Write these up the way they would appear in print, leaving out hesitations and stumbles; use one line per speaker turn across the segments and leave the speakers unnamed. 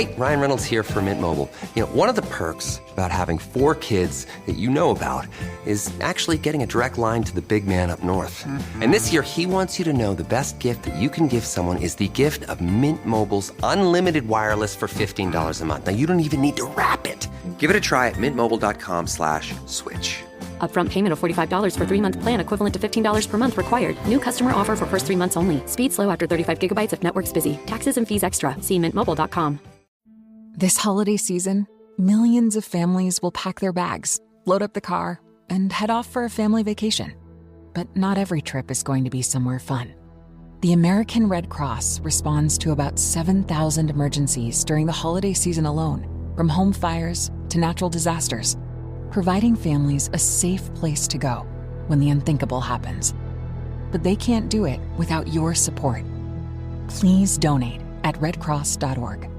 Hey, Ryan Reynolds here for Mint Mobile. You know, one of the perks about having 4 kids that you know about is actually getting a direct line to the big man up north. And this year, he wants you to know the best gift that you can give someone is the gift of Mint Mobile's unlimited wireless for $15 a month. Now, you don't even need to wrap it. Give it a try at mintmobile.com/switch.
Upfront payment of $45 for 3-month plan equivalent to $15 per month required. New customer offer for first 3 months only. Speed slow after 35 gigabytes if network's busy. Taxes and fees extra. See mintmobile.com.
This holiday season, millions of families will pack their bags, load up the car, and head off for a family vacation. But not every trip is going to be somewhere fun. The American Red Cross responds to about 7,000 emergencies during the holiday season alone, from home fires to natural disasters, providing families a safe place to go when the unthinkable happens. But they can't do it without your support. Please donate at redcross.org.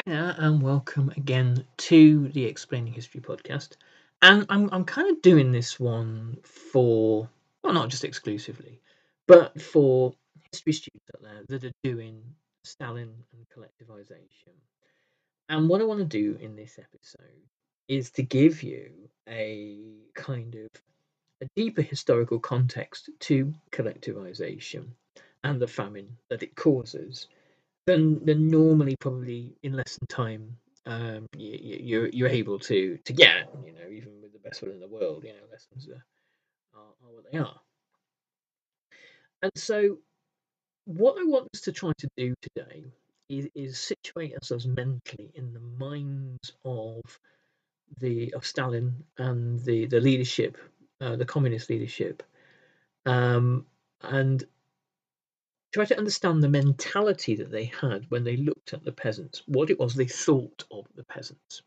Hiya, and welcome again to the Explaining History podcast. And I'm kind of doing this one for, well, not just exclusively, but for history students out there that are doing Stalin and collectivization. And what I want to do in this episode is to give you a kind of a deeper historical context to collectivization and the famine that it causes than normally, probably in less than time you're able to get, even with the best will in the world. Lessons are what they are. And so what I want us to try to do today is situate ourselves mentally in the minds of Stalin and the leadership, the communist leadership, and try to understand the mentality that they had when they looked at the peasants, what it was they thought of the peasants.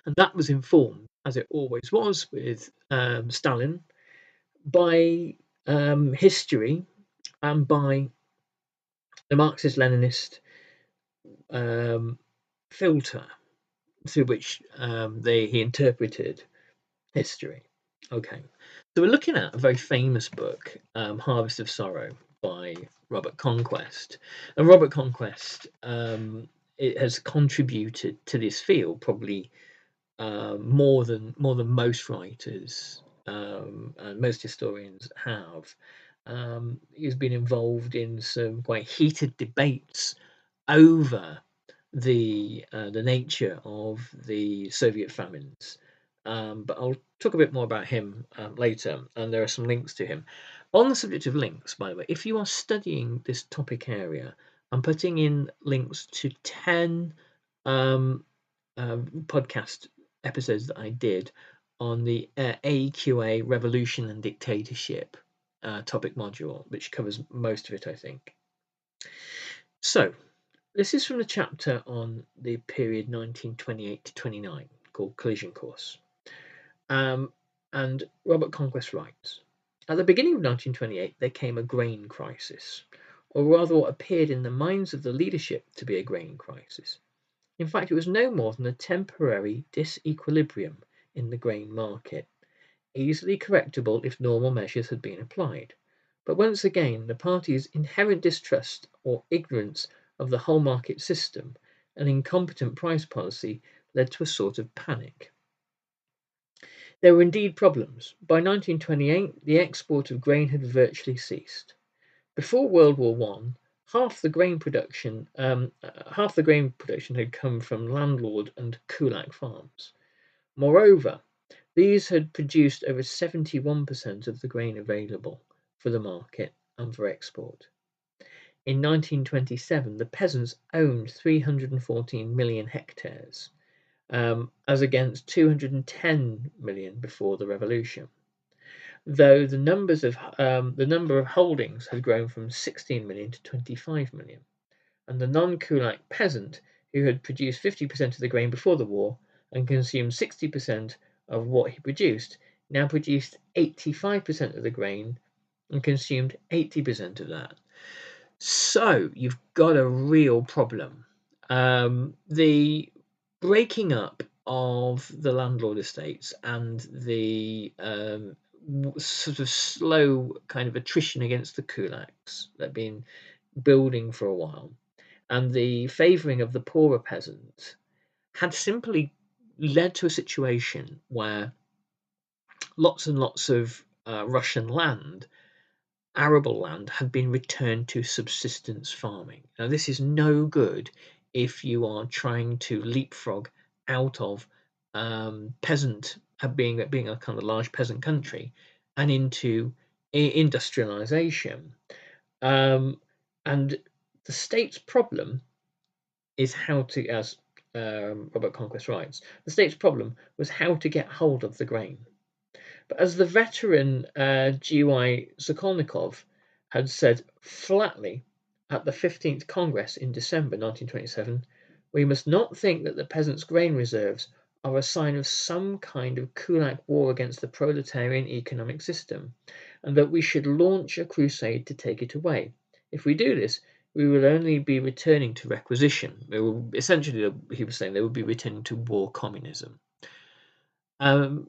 And that was informed, as it always was with Stalin, by history and by the Marxist-Leninist filter through which he interpreted history. Okay, so we're looking at a very famous book, Harvest of Sorrow, by Robert Conquest. And Robert Conquest it has contributed to this field probably more than most writers and most historians have. He's been involved in some quite heated debates over the nature of the Soviet famines. But I'll talk a bit more about him later, and there are some links to him. On the subject of links, by the way, if you are studying this topic area, I'm putting in links to 10 podcast episodes that I did on the AQA Revolution and Dictatorship topic module, which covers most of it, I think. So, this is from the chapter on the period 1928 to 29 called Collision Course. And Robert Conquest writes, At the beginning of 1928, there came a grain crisis, or rather what appeared in the minds of the leadership to be a grain crisis. In fact, it was no more than a temporary disequilibrium in the grain market, easily correctable if normal measures had been applied. But once again, the party's inherent distrust or ignorance of the whole market system and incompetent price policy led to a sort of panic. There were indeed problems. By 1928, the export of grain had virtually ceased. Before World War One, half the grain production had come from landlord and kulak farms. Moreover, these had produced over 71% of the grain available for the market and for export. In 1927, the peasants owned 314 million hectares, as against 210 million before the revolution. Though the number of holdings had grown from 16 million to 25 million, and the non-Kulak peasant, who had produced 50% of the grain before the war and consumed 60% of what he produced, now produced 85% of the grain and consumed 80% of that. So you've got a real problem. The breaking up of the landlord estates and the sort of slow kind of attrition against the kulaks that have been building for a while, and the favouring of the poorer peasants had simply led to a situation where lots and lots of Russian land, arable land, had been returned to subsistence farming. Now, this is no good if you are trying to leapfrog out of being a kind of large peasant country and into industrialization. And the state's problem is how to, as Robert Conquest writes, the state's problem was how to get hold of the grain. But as the veteran G.Y. Sokolnikov had said flatly at the 15th Congress in December 1927, we must not think that the peasants' grain reserves are a sign of some kind of Kulak war against the proletarian economic system, and that we should launch a crusade to take it away. If we do this, we will only be returning to requisition. Essentially, he was saying they would be returning to war communism. The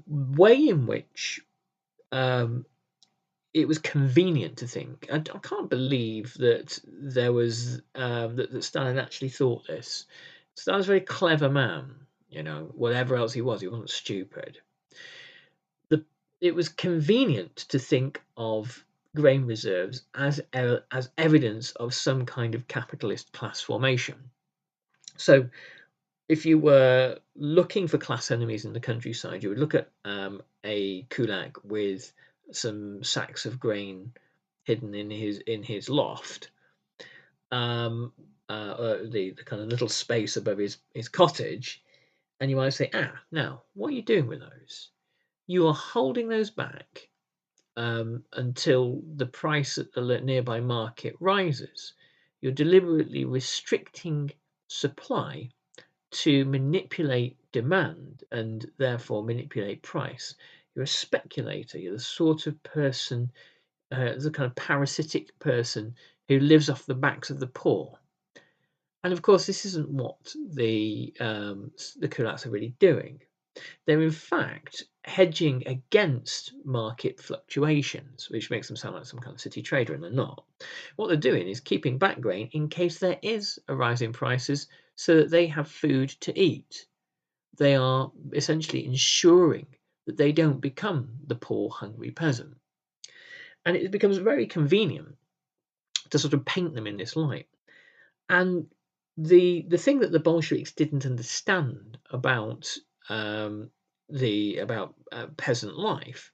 way in which it was convenient to think, I can't believe that there was that Stalin actually thought this. Stalin's a very clever man, whatever else he wasn't stupid. It was convenient to think of grain reserves as evidence of some kind of capitalist class formation. So if you were looking for class enemies in the countryside, you would look at a kulak with some sacks of grain hidden in his loft, the kind of little space above his cottage, and you might say, now, what are you doing with those? You are holding those back until the price at the nearby market rises. You're deliberately restricting supply to manipulate demand and therefore manipulate price. You're a speculator. You're the sort of person, the kind of parasitic person who lives off the backs of the poor. And of course, this isn't what the Kulaks are really doing. They're in fact hedging against market fluctuations, which makes them sound like some kind of city trader, and they're not. What they're doing is keeping back grain in case there is a rise in prices so that they have food to eat. They are essentially ensuring that they don't become the poor, hungry peasant. And it becomes very convenient to sort of paint them in this light. And the thing that the Bolsheviks didn't understand about peasant life,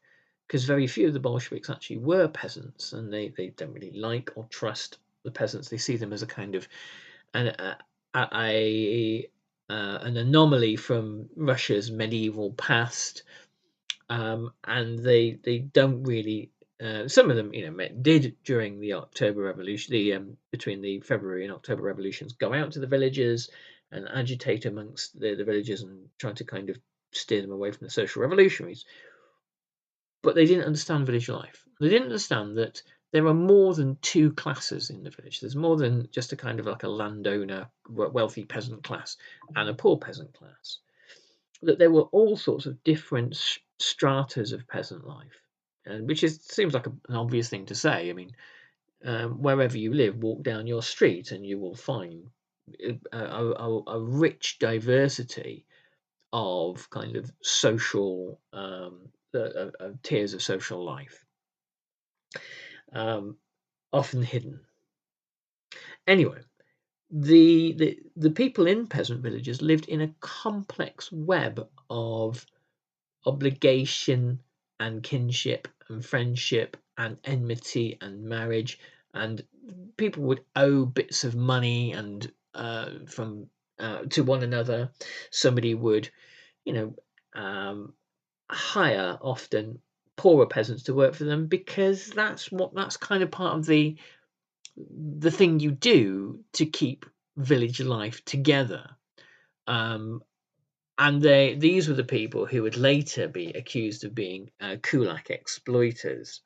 because very few of the Bolsheviks actually were peasants, and they don't really like or trust the peasants. They see them as a kind of an anomaly from Russia's medieval past, and they don't really. Some of them, did during the October Revolution, between the February and October revolutions, go out to the villages and agitate amongst the villagers and try to kind of steer them away from the social revolutionaries. but they didn't understand village life. They didn't understand that there are more than two classes in the village. There's more than just a kind of like a landowner, wealthy peasant class and a poor peasant class. That there were all sorts of different stratas of peasant life, and which seems like an obvious thing to say. I mean, wherever you live, walk down your street and you will find a rich diversity of kind of social tiers of social life, often hidden. Anyway, the people in peasant villages lived in a complex web of obligation and kinship and friendship and enmity and marriage, and people would owe bits of money and from to one another. Somebody would, hire often poorer peasants to work for them, because that's kind of part of the thing you do to keep village life together. And these were the people who would later be accused of being Kulak exploiters,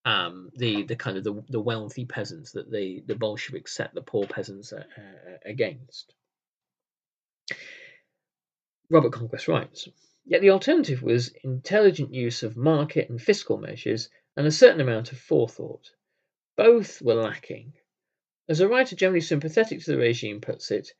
the kind of the wealthy peasants that the Bolsheviks set the poor peasants against. Robert Conquest writes, yet the alternative was intelligent use of market and fiscal measures and a certain amount of forethought. Both were lacking. As a writer generally sympathetic to the regime puts it,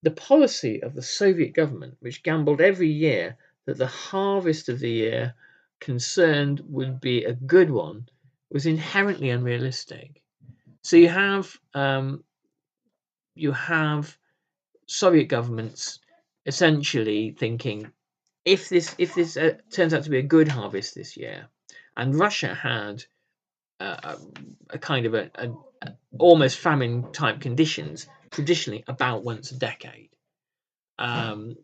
the policy of the Soviet government, which gambled every year that the harvest of the year concerned would be a good one, was inherently unrealistic. So you have Soviet governments essentially thinking, if this turns out to be a good harvest this year, and Russia had a kind of a almost famine type conditions traditionally about once a decade, and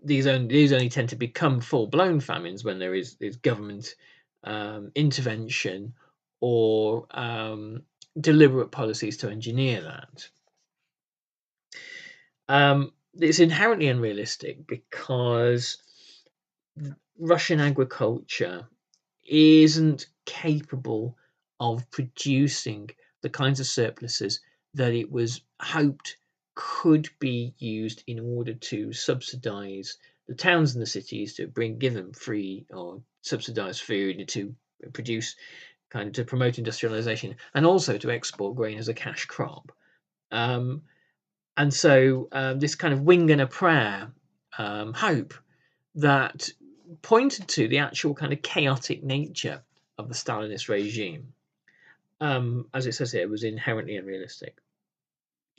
these only tend to become full blown famines when there is government intervention or deliberate policies to engineer that. It's inherently unrealistic because Russian agriculture isn't capable of producing the kinds of surpluses that it was hoped could be used in order to subsidize the towns and the cities, to give them free or subsidized food, to produce to promote industrialization, and also to export grain as a cash crop. And so this kind of wing and a prayer hope that pointed to the actual kind of chaotic nature of the Stalinist regime, as it says here, was inherently unrealistic.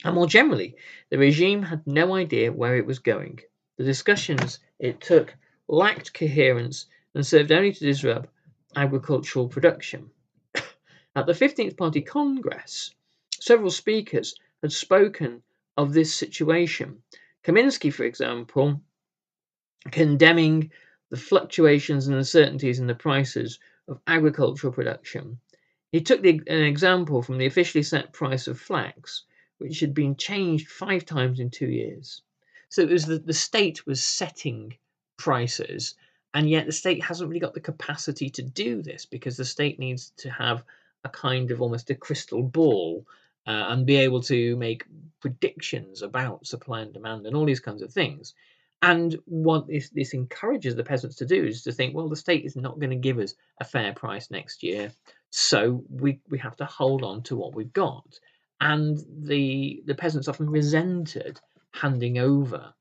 And more generally, the regime had no idea where it was going. The discussions it took lacked coherence and served only to disrupt agricultural production. At the 15th Party Congress, several speakers had spoken of this situation. Kaminsky, for example, condemning the fluctuations and uncertainties in the prices of agricultural production. He took an example from the officially set price of flax, which had been changed 5 times in 2 years. So it was the state was setting prices, and yet the state hasn't really got the capacity to do this, because the state needs to have a kind of almost a crystal ball and be able to make predictions about supply and demand and all these kinds of things. And what this encourages the peasants to do is to think, well, the state is not going to give us a fair price next year, so we have to hold on to what we've got. And the peasants often resented handing over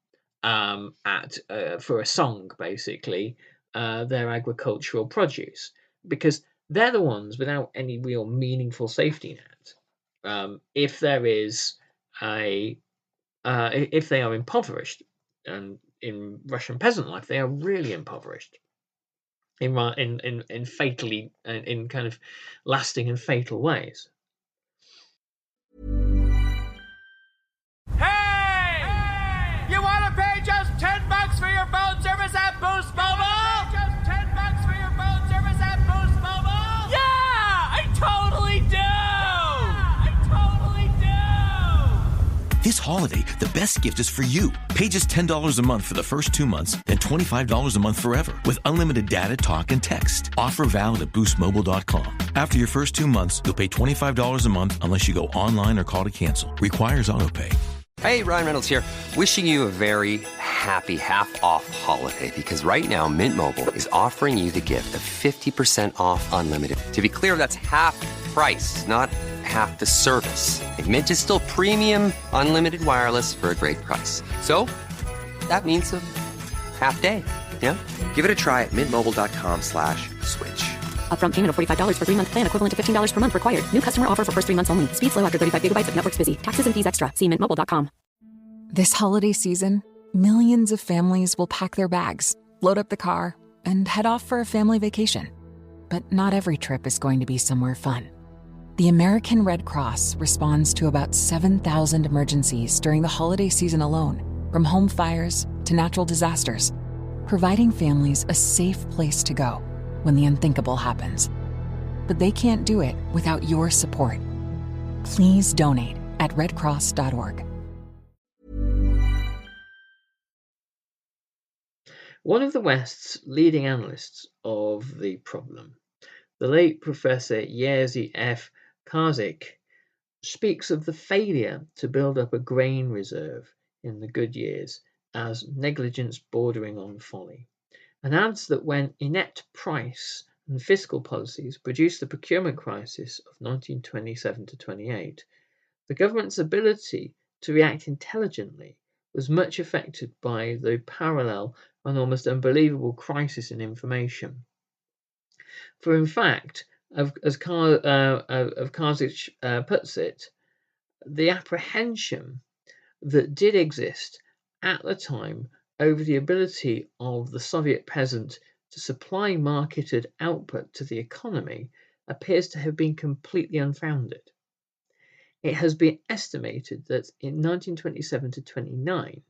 for a song, basically, their agricultural produce, because they're the ones without any real meaningful safety net. If there is if they are impoverished, and in Russian peasant life, they are really impoverished in kind of lasting and fatal ways.
Hey! You want to pay just $10 for your phone service at Boost Mobile? Just $10 for your phone service at Boost Mobile? Yeah, I totally do.
This holiday, the best gift is for you. Pay just $10 a month for the first 2 months, then $25 a month forever with unlimited data, talk, and text. Offer valid at boostmobile.com. After your first 2 months, you'll pay $25 a month unless you go online or call to cancel. Requires autopay.
Hey, Ryan Reynolds here. Wishing you a very happy half-off holiday because right now Mint Mobile is offering you the gift of 50% off unlimited. To be clear, that's half price, not half the service. And Mint is still premium unlimited wireless for a great price. So that means a half day. Yeah? Give it a try at mintmobile.com/switch.
Upfront payment of $45 for 3-month plan equivalent to $15 per month required. New customer offer for first 3 months only. Speed slow after 35 gigabytes if network's busy. Taxes and fees extra. See mintmobile.com.
This holiday season, millions of families will pack their bags, load up the car, and head off for a family vacation. But not every trip is going to be somewhere fun. The American Red Cross responds to about 7,000 emergencies during the holiday season alone, from home fires to natural disasters, providing families a safe place to go when the unthinkable happens. But they can't do it without your support. Please donate at redcross.org.
One of the West's leading analysts of the problem, the late Professor Jerzy F. Karzik, speaks of the failure to build up a grain reserve in the good years as negligence bordering on folly, and adds that when inept price and fiscal policies produced the procurement crisis of 1927 to 28, the government's ability to react intelligently was much affected by the parallel and almost unbelievable crisis in information. For in fact, as Karzik puts it, the apprehension that did exist at the time over the ability of the Soviet peasant to supply marketed output to the economy appears to have been completely unfounded. It has been estimated that in 1927 to 29,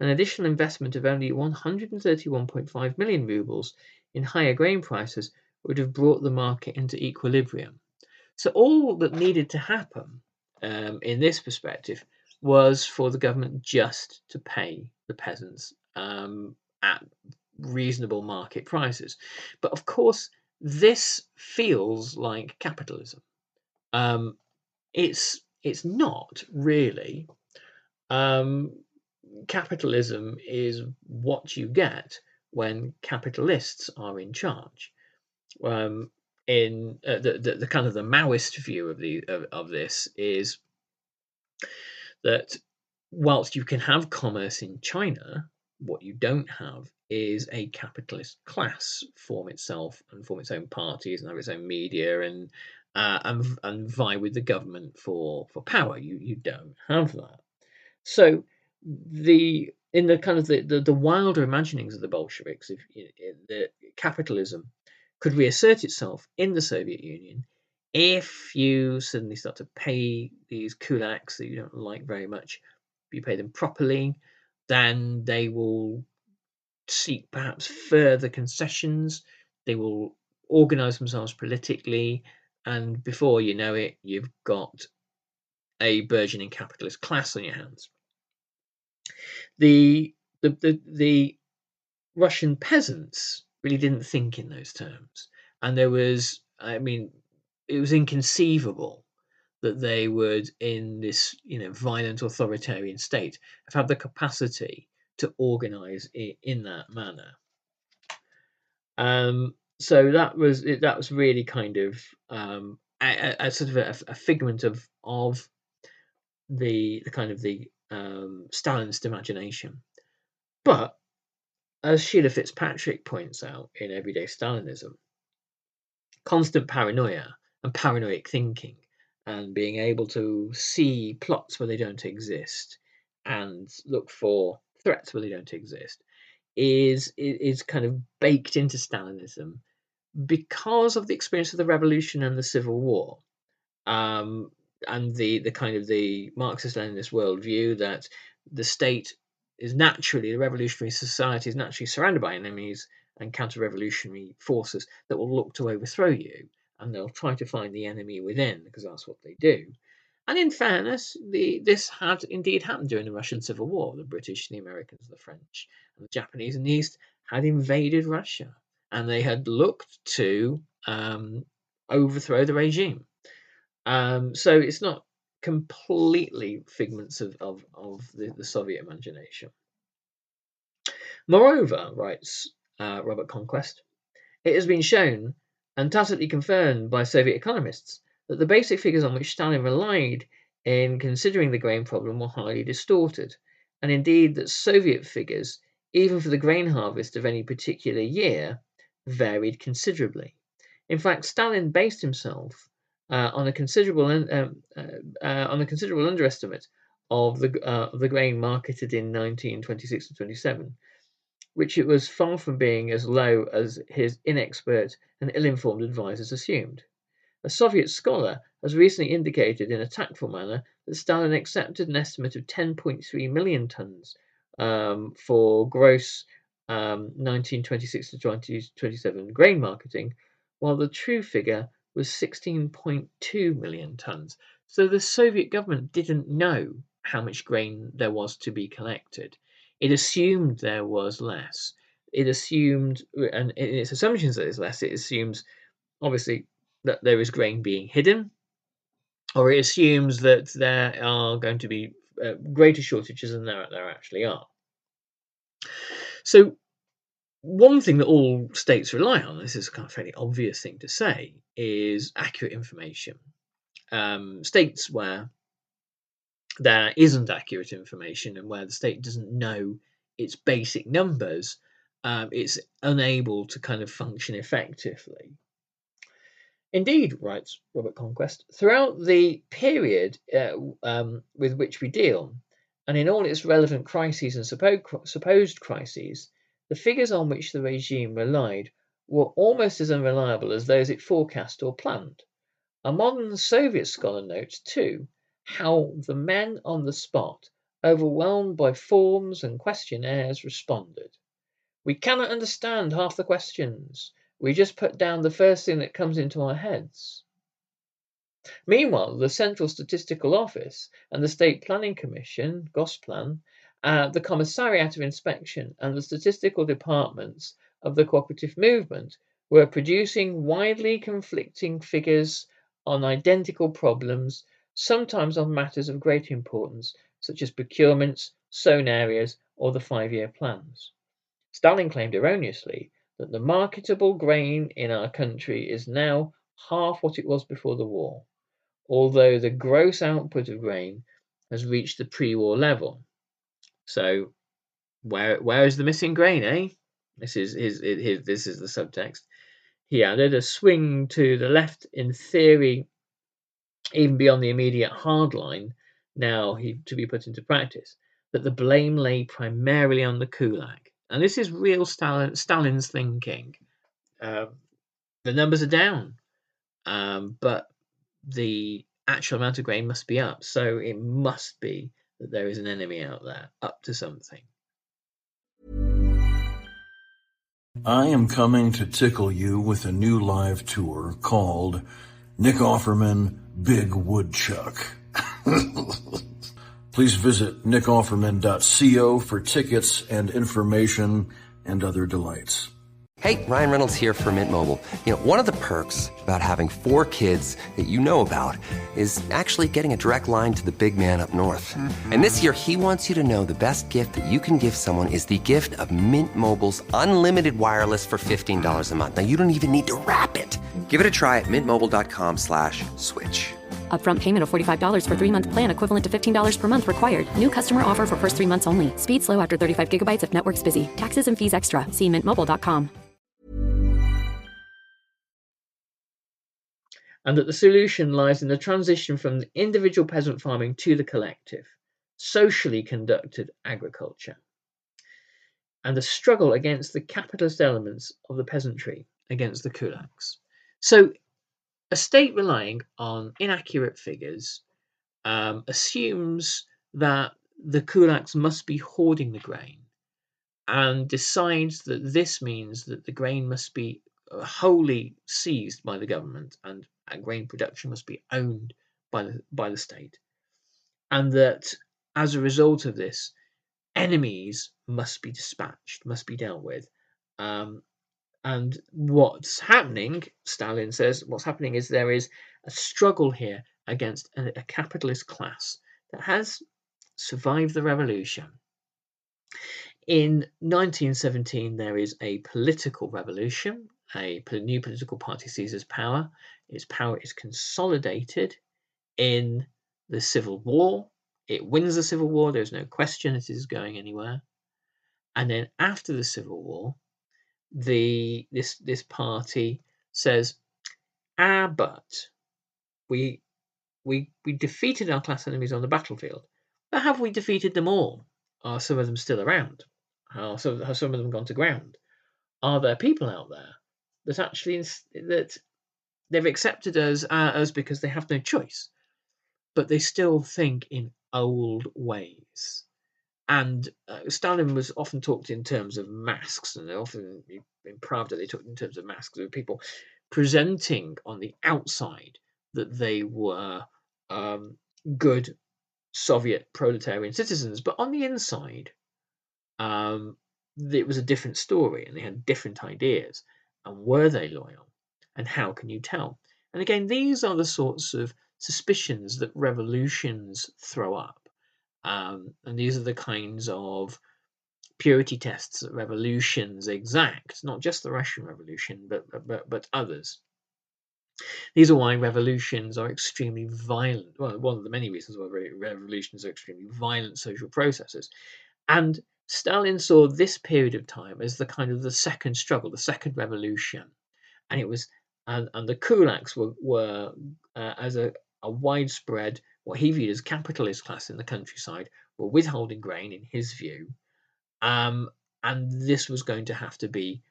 an additional investment of only 131.5 million rubles in higher grain prices would have brought the market into equilibrium. So all that needed to happen in this perspective was for the government just to pay the peasants at reasonable market prices. But of course, this feels like capitalism. It's not really. Capitalism is what you get when capitalists are in charge. In the kind of the Maoist view of this is that whilst you can have commerce in China, what you don't have is a capitalist class form itself and form its own parties and have its own media and vie with the government for power. You don't have that. So in the kind of the wilder imaginings of the Bolsheviks, if the capitalism could reassert itself in the Soviet Union if you suddenly start to pay these kulaks that you don't like very much, if you pay them properly, then they will seek perhaps further concessions. They will organize themselves politically, and before you know it, you've got a burgeoning capitalist class on your hands. The Russian peasants really didn't think in those terms, and it was inconceivable that they would, in this violent authoritarian state, have had the capacity to organize in that manner. So that was really kind of a sort of a figment of the kind of the Stalinist imagination. But as Sheila Fitzpatrick points out in Everyday Stalinism, constant paranoia and paranoid thinking and being able to see plots where they don't exist and look for threats where they don't exist is kind of baked into Stalinism because of the experience of the revolution and the Civil War, and the kind of the Marxist-Leninist worldview that the state is naturally, the revolutionary society is naturally surrounded by enemies and counter-revolutionary forces that will look to overthrow you, and they'll try to find the enemy within because that's what they do. And in fairness, this had indeed happened during the Russian Civil War. The British, the Americans, the French, and the Japanese in the East had invaded Russia, and they had looked to overthrow the regime. So it's not completely figments of the Soviet imagination. Moreover, writes Robert Conquest, it has been shown and tacitly confirmed by Soviet economists that the basic figures on which Stalin relied in considering the grain problem were highly distorted, and indeed that Soviet figures, even for the grain harvest of any particular year, varied considerably. In fact, Stalin based himself on a considerable underestimate of the grain marketed in 1926 to 27, which it was far from being as low as his inexpert and ill-informed advisers assumed. A Soviet scholar has recently indicated in a tactful manner that Stalin accepted an estimate of 10.3 million tons for gross 1926 to 2027 grain marketing, while the true figure was 16.2 million tons. So the Soviet government didn't know how much grain there was to be collected. It assumed there was less. It assumed, and in its assumptions that there's less, it assumes obviously that there is grain being hidden, or it assumes that there are going to be greater shortages than there actually are. So one thing that all states rely on, this is a kind of fairly obvious thing to say, is accurate information. States where there isn't accurate information and where the state doesn't know its basic numbers, it's unable to kind of function effectively. Indeed, writes Robert Conquest, throughout the period with which we deal, and in all its relevant crises and supposed crises, the figures on which the regime relied were almost as unreliable as those it forecast or planned. A modern Soviet scholar notes, too, how the men on the spot, overwhelmed by forms and questionnaires, responded. We cannot understand half the questions. We just put down the first thing that comes into our heads. Meanwhile, the Central Statistical Office and the State Planning Commission, Gosplan, the Commissariat of Inspection, and the statistical departments of the cooperative movement were producing widely conflicting figures on identical problems, sometimes on matters of great importance, such as procurements, sown areas, or the 5-year plans. Stalin claimed erroneously that the marketable grain in our country is now half what it was before the war, although the gross output of grain has reached the pre-war level. So, where is the missing grain, eh? This is the subtext. He added, a swing to the left in theory, even beyond the immediate hard line, now to be put into practice, that the blame lay primarily on the Kulak. And this is real Stalin's thinking. The numbers are down, but the actual amount of grain must be up. So it must be that there is an enemy out there, up to something.
I am coming to tickle you with a new live tour called Nick Offerman Big Woodchuck. Please visit nickofferman.co for tickets and information and other delights.
Hey, Ryan Reynolds here for Mint Mobile. One of the perks about having 4 kids that you know about is actually getting a direct line to the big man up north. Mm-hmm. And this year, he wants you to know the best gift that you can give someone is the gift of Mint Mobile's unlimited wireless for $15 a month. Now, you don't even need to wrap it. Give it a try at mintmobile.com/switch.
Upfront payment of $45 for 3-month plan equivalent to $15 per month required. New customer offer for first 3 months only. Speed slow after 35 gigabytes if network's busy. Taxes and fees extra. See mintmobile.com.
And that the solution lies in the transition from the individual peasant farming to the collective, socially conducted agriculture, and the struggle against the capitalist elements of the peasantry against the kulaks. So a state relying on inaccurate figures assumes that the kulaks must be hoarding the grain and decides that this means that the grain must be wholly seized by the government and grain production must be owned by the state, and that as a result of this, enemies must be dispatched, must be dealt with. And what's happening, Stalin says, what's happening is there is a struggle here against a capitalist class that has survived the revolution. In 1917, there is a political revolution. A new political party seizes power. Its power is consolidated in the Civil War. It wins the Civil War. There's no question it is going anywhere. And then after the Civil War, this party says, but we defeated our class enemies on the battlefield, but have we defeated them all? Are some of them still around? Have some of them gone to ground? Are there people out there that actually that they've accepted us because they have no choice, but they still think in old ways? And Stalin was often talked in terms of masks, and often in Pravda they talked in terms of masks of people presenting on the outside that they were good Soviet proletarian citizens, but on the inside, it was a different story, and they had different ideas. And were they loyal? And how can you tell? And again, these are the sorts of suspicions that revolutions throw up. And these are the kinds of purity tests that revolutions exact, not just the Russian Revolution, but others. These are why revolutions are extremely violent. Well, one of the many reasons why revolutions are extremely violent social processes. And Stalin saw this period of time as the kind of the second struggle, the second revolution. And it was, and the Kulaks were as a widespread, what he viewed as capitalist class in the countryside, were withholding grain, in his view, and this was going to have to be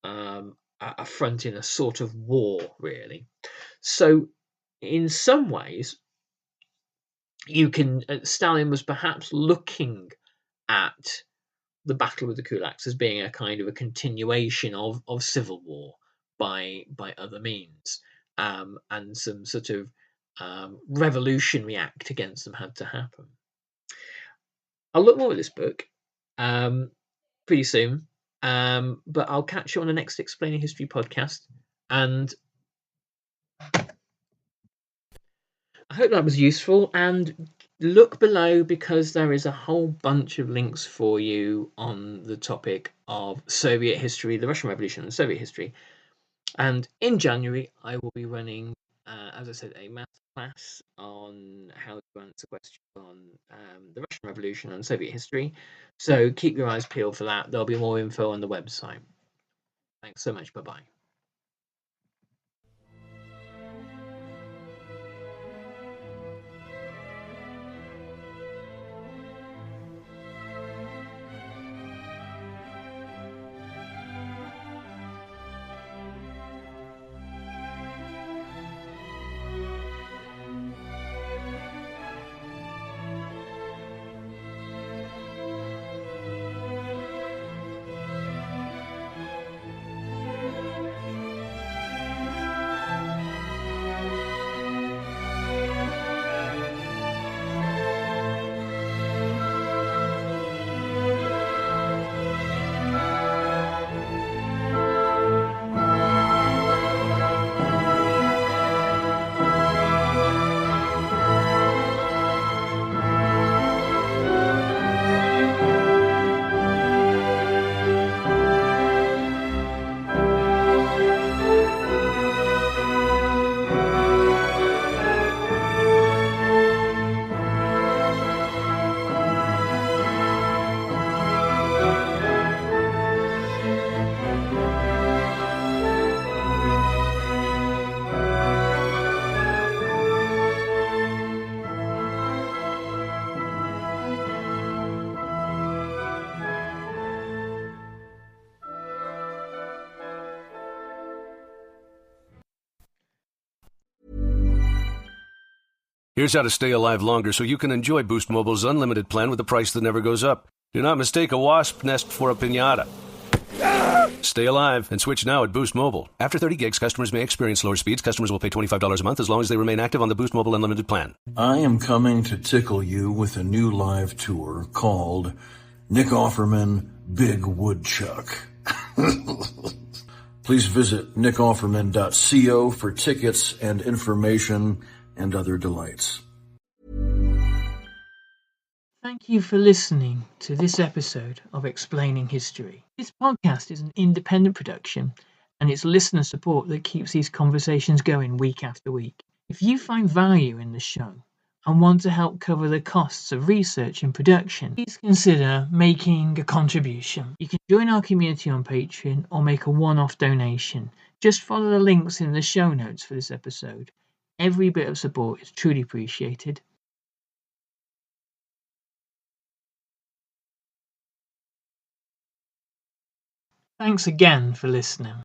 a front in a sort of war, really. So, in some ways, Stalin was perhaps looking at the battle with the Kulaks as being a kind of a continuation of civil war by other means, and some sort of revolutionary act against them had to happen. I'll look more at this book pretty soon, but I'll catch you on the next Explaining History podcast, and I hope that was useful. And look below, because there is a whole bunch of links for you on the topic of Soviet history, the Russian Revolution and Soviet history. And in January, I will be running, as I said, a masterclass on how to answer questions on the Russian Revolution and Soviet history. So keep your eyes peeled for that. There'll be more info on the website. Thanks so much. Bye-bye.
Here's how to stay alive longer so you can enjoy Boost Mobile's unlimited plan with a price that never goes up. Do not mistake a wasp nest for a piñata. Stay alive and switch now at Boost Mobile. After 30 gigs, customers may experience slower speeds. Customers will pay $25 a month as long as they remain active on the Boost Mobile Unlimited plan.
I am coming to tickle you with a new live tour called Nick Offerman Big Woodchuck. Please visit nickofferman.co for tickets and information and other delights.
Thank you for listening to this episode of Explaining History. This podcast is an independent production, and it's listener support that keeps these conversations going week after week. If you find value in the show and want to help cover the costs of research and production, please consider making a contribution. You can join our community on Patreon or make a one-off donation. Just follow the links in the show notes for this episode. Every bit of support is truly appreciated. Thanks again for listening.